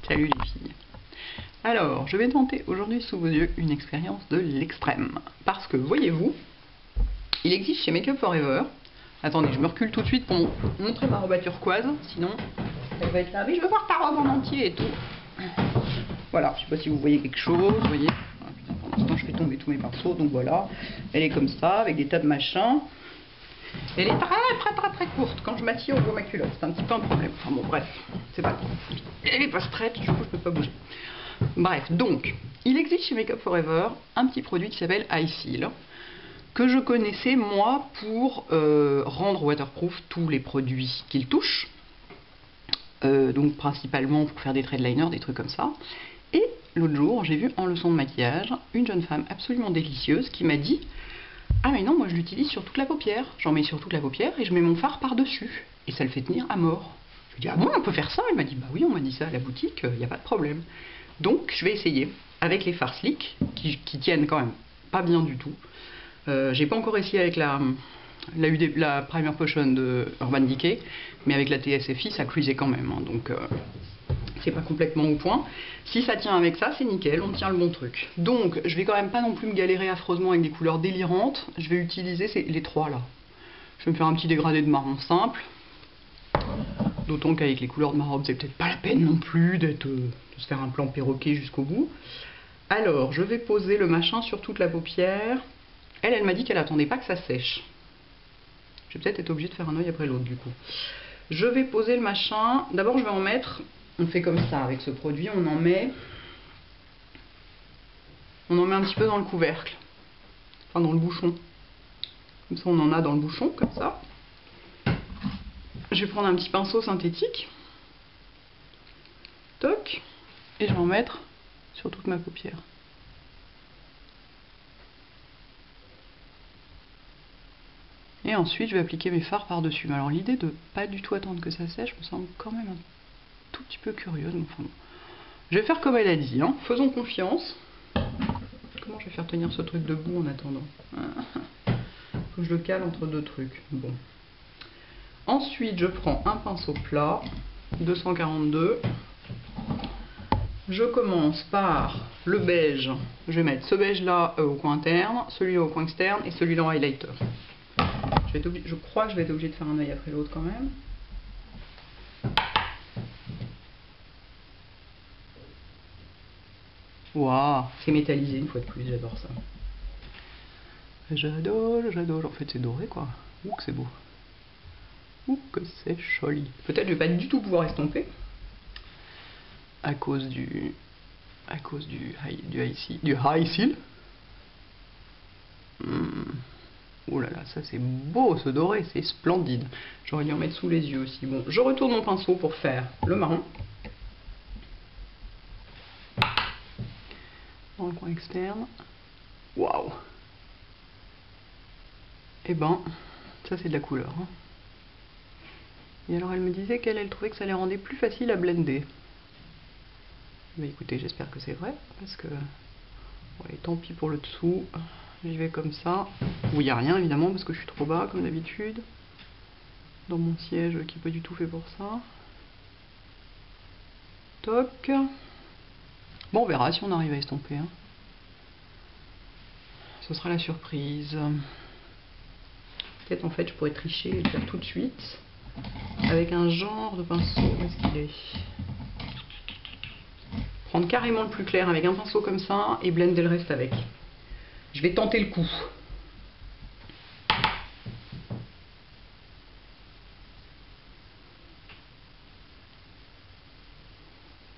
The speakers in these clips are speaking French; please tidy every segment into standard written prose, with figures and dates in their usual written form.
Salut les filles. Alors, je vais tenter aujourd'hui sous vos yeux une expérience de l'extrême. Parce que, voyez-vous, il existe chez Make Up For Ever... Attendez, je me recule tout de suite pour montrer ma robe à turquoise, sinon elle va être là. Mais je veux voir ta robe en entier et tout. Voilà, je sais pas si vous voyez quelque chose, vous voyez. Pour l'instant, je fais tomber tous mes pinceaux, donc voilà. Elle est comme ça, avec des tas de machins. Elle est très courte. Quand je m'assieds, on voit ma culotte. C'est un petit peu un problème. Enfin bon, bref, c'est pas grave. Elle est pas stretch, du coup, je peux pas bouger. Bref, donc, il existe chez Make Up For Ever un petit produit qui s'appelle Eye Seal, que je connaissais, moi, pour rendre waterproof tous les produits qu'il touche. Donc, principalement pour faire des traits de liner, des trucs comme ça. Et l'autre jour, j'ai vu en leçon de maquillage une jeune femme absolument délicieuse qui m'a dit: ah mais non, moi je l'utilise sur toute la paupière. J'en mets sur toute la paupière et je mets mon fard par-dessus. Et ça le fait tenir à mort. Je lui ai dit: ah bon, on peut faire ça? Elle m'a dit: bah oui, on m'a dit ça à la boutique, il n'y a pas de problème. Donc je vais essayer avec les fards slick qui tiennent quand même pas bien du tout. J'ai pas encore essayé avec la Primer Potion de Urban Decay, mais avec la TSFI ça cuisait quand même, hein, donc c'est pas complètement au point. Si ça tient avec ça, c'est nickel, on tient le bon truc. Donc je vais quand même pas non plus me galérer affreusement avec des couleurs délirantes. Je vais utiliser les trois là. Je vais me faire un petit dégradé de marron simple. D'autant qu'avec les couleurs de ma robe, c'est peut-être pas la peine non plus de se faire un plan perroquet jusqu'au bout. Alors, je vais poser le machin sur toute la paupière. Elle m'a dit qu'elle attendait pas que ça sèche. Je vais peut-être être obligée de faire un œil après l'autre du coup. Je vais poser le machin. D'abord, je vais en mettre... On fait comme ça avec ce produit, on en met un petit peu dans le couvercle. Enfin, dans le bouchon. Comme ça, on en a dans le bouchon, comme ça. Je vais prendre un petit pinceau synthétique. Toc. Et je vais en mettre sur toute ma paupière. Et ensuite, je vais appliquer mes fards par-dessus. Mais alors, l'idée de pas du tout attendre que ça sèche me semble quand même un tout petit peu curieuse. Enfin, bon. Je vais faire comme elle a dit. Hein. Faisons confiance. Comment je vais faire tenir ce truc debout en attendant? Faut que je le cale entre deux trucs. Bon. Ensuite, je prends un pinceau plat, 242. Je commence par le beige. Je vais mettre ce beige-là au coin interne, celui-là au coin externe et celui-là en highlighter. Je crois que je vais être obligée de faire un œil après l'autre quand même. Waouh, c'est métallisé une fois de plus, j'adore ça. J'adore. En fait, c'est doré quoi. Ouh, que c'est beau. Ouh, que c'est joli. Peut-être je vais pas du tout pouvoir estomper. À cause du high seal. Oh là là, ça c'est beau, ce doré, c'est splendide. J'aurais dû en mettre sous les yeux aussi. Bon, je retourne mon pinceau pour faire le marron. Dans le coin externe. Waouh! Et ben, ça c'est de la couleur. Hein. Et alors elle me disait qu'elle trouvait que ça les rendait plus facile à blender. Mais écoutez, j'espère que c'est vrai, parce que... Ouais, tant pis pour le dessous. J'y vais comme ça. Où il n'y a rien évidemment, parce que je suis trop bas, comme d'habitude. Dans mon siège qui n'est pas du tout fait pour ça. Toc. Bon, on verra si on arrive à estomper. Hein. Ce sera la surprise. Peut-être en fait je pourrais tricher et le faire tout de suite. Avec un genre de pinceau. Où est-ce qu'il est? Prendre carrément le plus clair avec un pinceau comme ça et blender le reste avec. Je vais tenter le coup.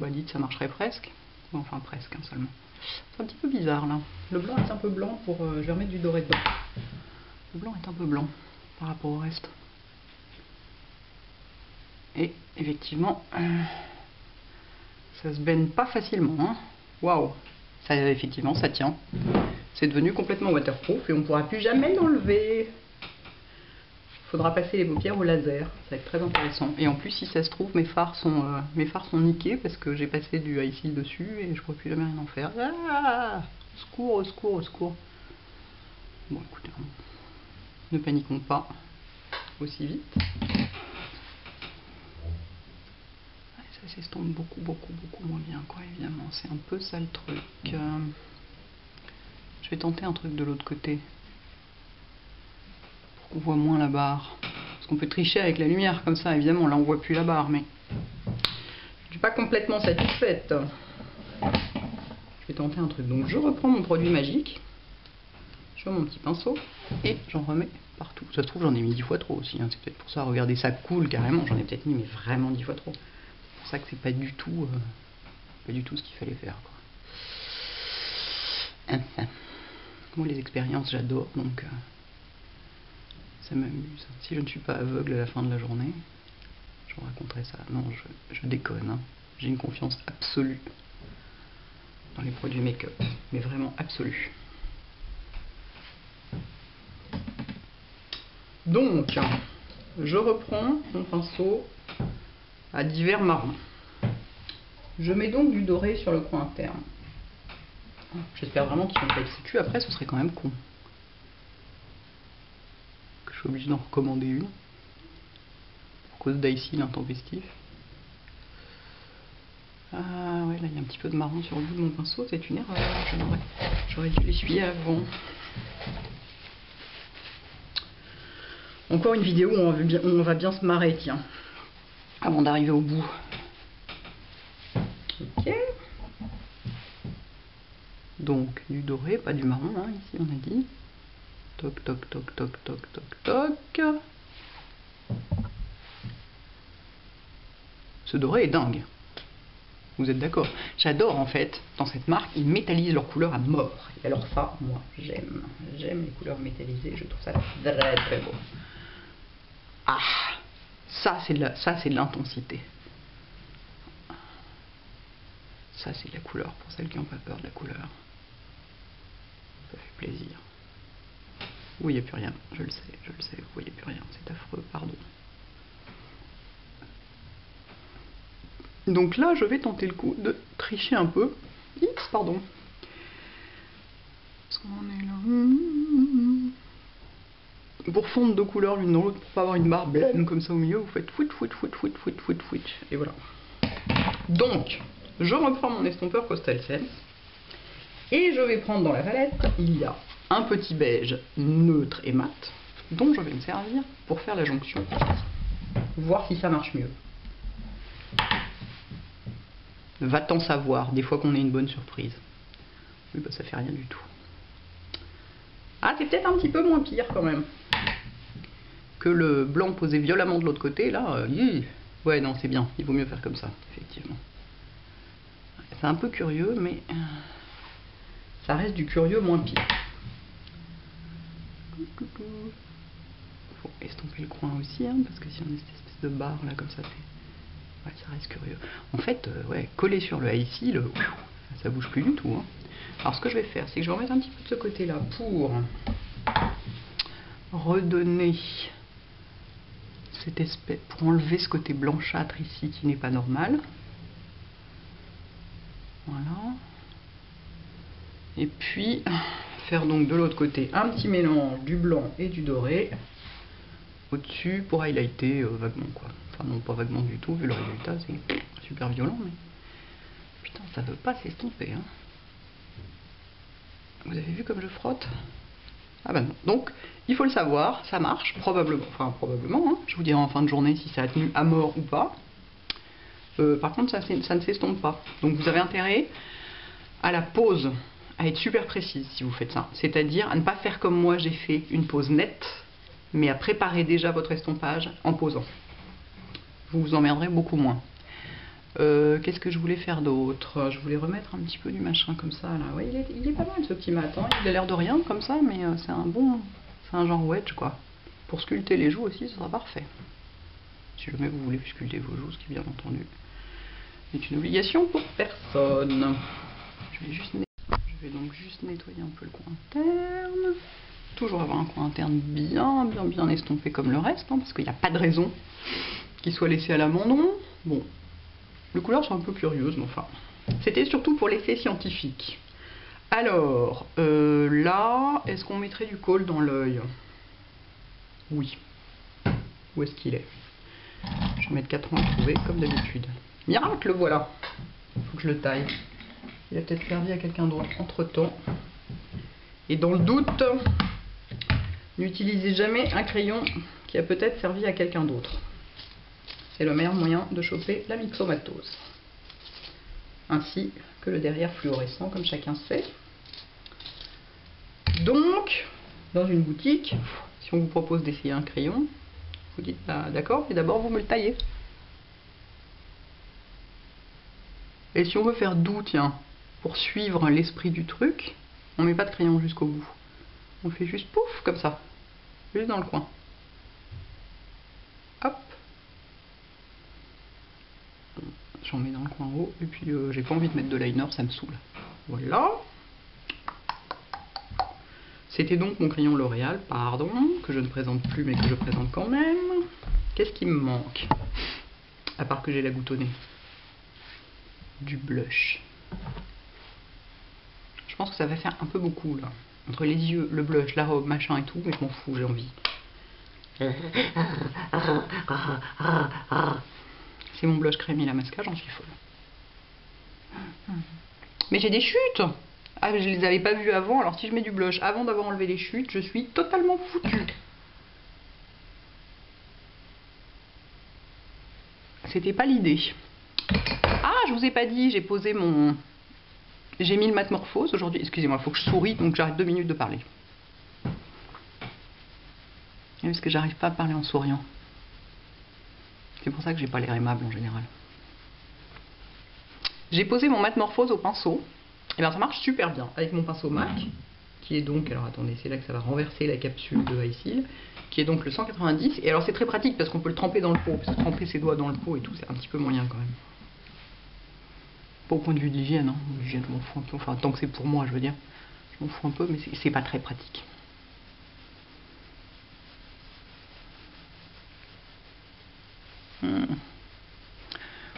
Bah dites, ça marcherait presque. Enfin presque, hein, seulement. C'est un petit peu bizarre là. Le blanc est un peu blanc pour... je vais remettre du doré dedans. Le blanc est un peu blanc par rapport au reste. Et effectivement, ça se baigne pas facilement. Waouh! Wow. Ça, effectivement, ça tient. C'est devenu complètement waterproof et on ne pourra plus jamais l'enlever. Il faudra passer les paupières au laser, ça va être très intéressant. Et en plus, si ça se trouve, mes fards sont niqués parce que j'ai passé du high seal dessus et je ne pourrai plus jamais rien en faire. Ah, au secours, au secours, au secours. Bon, écoutez, ne paniquons pas aussi vite. Ça s'estompe beaucoup moins bien, quoi, évidemment. C'est un peu ça le truc. Je vais tenter un truc de l'autre côté. Pour qu'on voit moins la barre. Parce qu'on peut tricher avec la lumière comme ça, évidemment. Là, on voit plus la barre, mais je suis pas complètement satisfaite. Je vais tenter un truc. Donc, je reprends mon produit magique. Je prends mon petit pinceau et j'en remets partout. Ça se trouve, j'en ai mis 10 fois trop aussi. Hein. C'est peut-être pour ça. Regardez, ça coule carrément. J'en ai peut-être mis, mais vraiment 10 fois trop. C'est pour ça que c'est pas du tout ce qu'il fallait faire, quoi. Moi, les expériences, j'adore, donc ça m'amuse. Si je ne suis pas aveugle à la fin de la journée, je vous raconterai ça. Non, je déconne. Hein. J'ai une confiance absolue dans les produits make-up, mais vraiment absolue. Donc, je reprends mon pinceau à divers marrons. Je mets donc du doré sur le coin interne. J'espère vraiment qu'ils vont pas être sécu. Après, ce serait quand même con que je sois obligé d'en recommander une pour cause d'ici l'intempestif. Ah ouais, là il y a un petit peu de marron sur le bout de mon pinceau, c'est une erreur. J'aurais dû l'essuyer avant. Encore une vidéo où on va bien se marrer, tiens, avant d'arriver au bout. Ok. Donc du doré, pas du marron, hein, ici on a dit. Toc toc toc toc toc toc toc. Ce doré est dingue. Vous êtes d'accord? J'adore en fait, dans cette marque, ils métallisent leurs couleurs à mort. Et alors ça, moi, j'aime. J'aime les couleurs métallisées, je trouve ça très très beau. Ah, ça c'est de l'intensité. Ça c'est de la couleur, pour celles qui n'ont pas peur de la couleur. Ça fait plaisir. Vous voyez plus rien, je le sais, vous voyez plus rien, c'est affreux, pardon. Donc là, je vais tenter le coup de tricher un peu. X, pardon. Parce qu'on en est là. Pour fondre deux couleurs l'une dans l'autre, pour pas avoir une barre blême comme ça au milieu, vous faites fouit, fouit, fouit, fouit, fouit, fouit, fouit. Et voilà. Donc, je reprends mon estompeur Coastal Scents. Et je vais prendre dans la palette, il y a un petit beige neutre et mat, dont je vais me servir pour faire la jonction. Voir si ça marche mieux. Va-t-on savoir, des fois qu'on ait une bonne surprise. Oui, bah ça fait rien du tout. Ah, c'est peut-être un petit peu moins pire quand même. Que le blanc posé violemment de l'autre côté, là, ouais, non, c'est bien. Il vaut mieux faire comme ça, effectivement. C'est un peu curieux, mais ça reste du curieux moins pire. Faut estomper le coin aussi, hein, parce que si on a cette espèce de barre là, comme ça, c'est... Ouais, ça reste curieux. En fait, ouais, coller sur le ici, ça bouge plus du tout. Hein. Alors ce que je vais faire, c'est que je vais remettre un petit peu de ce côté-là pour redonner cette espèce, pour enlever ce côté blanchâtre ici qui n'est pas normal. Voilà. Et puis faire donc de l'autre côté un petit mélange du blanc et du doré au-dessus pour highlighter vaguement quoi. Enfin non, pas vaguement du tout, vu le résultat, c'est super violent, mais putain, ça veut pas s'estomper, hein. Vous avez vu comme je frotte? Ah bah non. Donc, il faut le savoir, ça marche, probablement, enfin probablement, hein. Je vous dirai en fin de journée si ça a tenu à mort ou pas. Par contre, ça ne s'estompe pas. Donc vous avez intérêt à la pose, à être super précise si vous faites ça. C'est-à-dire à ne pas faire comme moi j'ai fait, une pose nette, mais à préparer déjà votre estompage en posant. Vous vous emmerderez beaucoup moins. Qu'est-ce que je voulais faire d'autre? Je voulais remettre un petit peu du machin comme ça là. Ouais, il est pas mal ce petit mat, hein. Il a l'air de rien comme ça, mais c'est un genre wedge quoi. Pour sculpter les joues aussi, ce sera parfait. Si jamais vous voulez sculpter vos joues, ce qui bien entendu est une obligation pour personne. Je vais donc juste nettoyer un peu le coin interne. Toujours avoir un coin interne bien estompé comme le reste, hein, parce qu'il n'y a pas de raison qu'il soit laissé à l'abandon. Bon, les couleurs sont un peu curieuses, mais enfin, c'était surtout pour l'essai scientifique. Alors, là, est-ce qu'on mettrait du col dans l'œil? Oui. Où est-ce qu'il est? Je vais mettre 4 ans à trouver, comme d'habitude. Miracle, voilà. Faut que je le taille. Il a peut-être servi à quelqu'un d'autre entre-temps. Et dans le doute, n'utilisez jamais un crayon qui a peut-être servi à quelqu'un d'autre. C'est le meilleur moyen de choper la myxomatose. Ainsi que le derrière fluorescent, comme chacun sait. Donc, dans une boutique, si on vous propose d'essayer un crayon, vous dites bah, d'accord, mais d'abord vous me le taillez. Et si on veut faire doux, tiens, pour suivre l'esprit du truc, on met pas de crayon jusqu'au bout. On fait juste pouf, comme ça. Juste dans le coin. Hop. J'en mets dans le coin haut. Et puis j'ai pas envie de mettre de liner, ça me saoule. Voilà. C'était donc mon crayon L'Oréal, pardon, que je ne présente plus mais que je présente quand même. Qu'est-ce qui me manque? À part que j'ai la goutte au nez. Du blush. Je pense que ça va faire un peu beaucoup là. Entre les yeux, le blush, la robe, machin et tout, mais je m'en fous, j'ai envie. C'est mon blush crème et la mascara, j'en suis folle. Mais j'ai des chutes! Ah, je les avais pas vues avant, alors si je mets du blush avant d'avoir enlevé les chutes, je suis totalement foutue. C'était pas l'idée. Ah, je vous ai pas dit, j'ai posé mon... J'ai mis le Matmorphose aujourd'hui. Excusez-moi, il faut que je souris, donc j'arrête 2 minutes de parler. Parce que j'arrive pas à parler en souriant. C'est pour ça que j'ai pas l'air aimable en général. J'ai posé mon Matmorphose au pinceau. Et bien ça marche super bien avec mon pinceau MAC, qui est donc, alors attendez, c'est là que ça va renverser la capsule de High Seal, qui est donc le 190. Et alors c'est très pratique parce qu'on peut le tremper dans le pot, parce que tremper ses doigts dans le pot et tout, c'est un petit peu moyen quand même. Pas au point de vue de l'hygiène, hein. L'hygiène, je m'en fous un peu, enfin tant que c'est pour moi, je veux dire, je m'en fous un peu, mais c'est pas très pratique.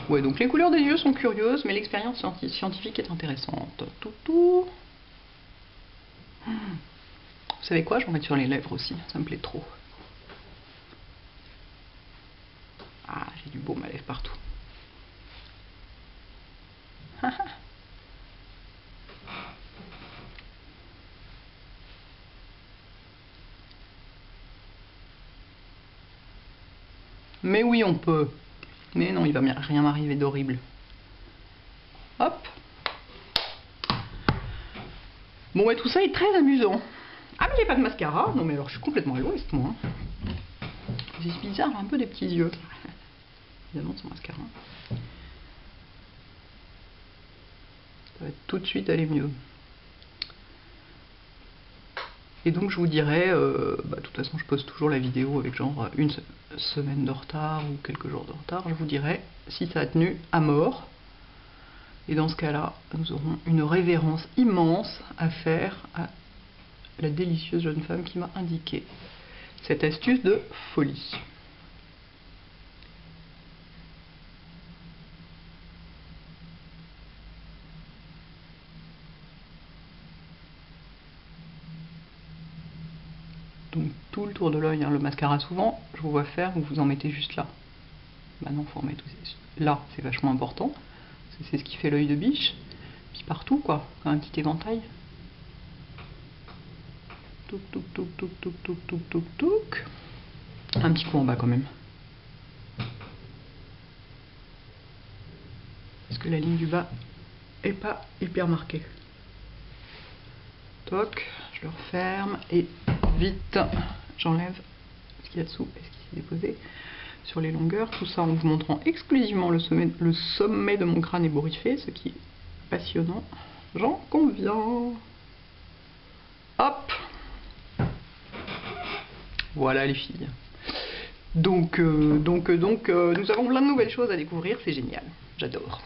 Ouais, donc les couleurs des yeux sont curieuses, mais l'expérience scientifique est intéressante. Vous savez quoi? Je vais en mettre sur les lèvres aussi, ça me plaît trop. Ah, j'ai du baume à lèvres partout. Mais oui, on peut. Mais non, il va rien m'arriver d'horrible. Hop. Bon, ouais, tout ça est très amusant. Ah, mais j'ai pas de mascara. Non, mais alors je suis complètement à l'ouest, moi. C'est bizarre, un peu des petits yeux. Évidemment, son mascara. Ça va tout de suite aller mieux. Et donc je vous dirai, de toute façon je poste toujours la vidéo avec genre une semaine de retard ou quelques jours de retard, je vous dirai si ça a tenu à mort. Et dans ce cas-là, nous aurons une révérence immense à faire à la délicieuse jeune femme qui m'a indiqué cette astuce de folie. Donc tout le tour de l'œil, hein, le mascara souvent, je vous vois faire, vous en mettez juste là. Maintenant, il faut en mettre aussi. Là, c'est vachement important. C'est ce qui fait l'œil de biche. Puis partout, quoi. Un petit éventail. Touc, touc, touc, touc, touc, touc, touc, touc, touc. Un petit coup en bas quand même. Parce que la ligne du bas est pas hyper marquée. Toc, je le referme et vite, j'enlève ce qu'il y a dessous et ce qui s'est déposé sur les longueurs. Tout ça en vous montrant exclusivement le sommet de mon crâne ébouriffé, ce qui est passionnant. J'en conviens. Hop. Voilà les filles. Donc nous avons plein de nouvelles choses à découvrir, c'est génial. J'adore.